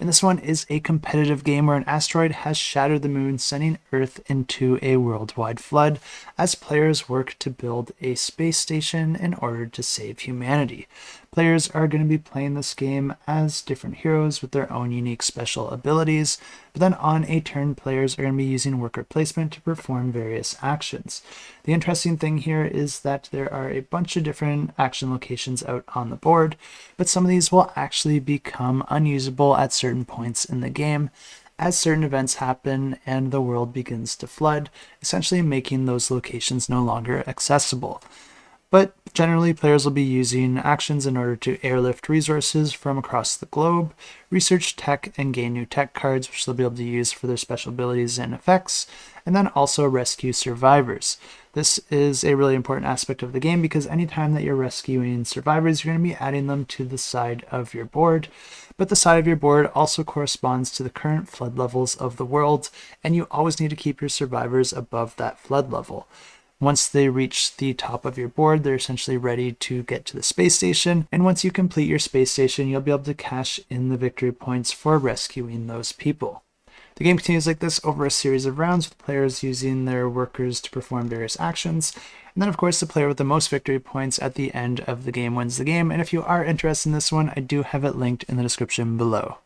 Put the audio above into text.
And this one is a competitive game where an asteroid has shattered the moon, sending Earth into a worldwide flood as players work to build a space station in order to save humanity. Players are going to be playing this game as different heroes with their own unique special abilities, but then on a turn, players are going to be using worker placement to perform various actions. The interesting thing here is that there are a bunch of different action locations out on the board, but some of these will actually become unusable at certain points in the game as certain events happen and the world begins to flood, essentially making those locations no longer accessible. But generally, players will be using actions in order to airlift resources from across the globe, research tech and gain new tech cards, which they'll be able to use for their special abilities and effects, and then also rescue survivors. This is a really important aspect of the game because anytime that you're rescuing survivors, you're going to be adding them to the side of your board. But the side of your board also corresponds to the current flood levels of the world, and you always need to keep your survivors above that flood level. Once they reach the top of your board, they're essentially ready to get to the space station. And once you complete your space station, you'll be able to cash in the victory points for rescuing those people. The game continues like this over a series of rounds with players using their workers to perform various actions. And then, of course, the player with the most victory points at the end of the game wins the game. And if you are interested in this one, I do have it linked in the description below.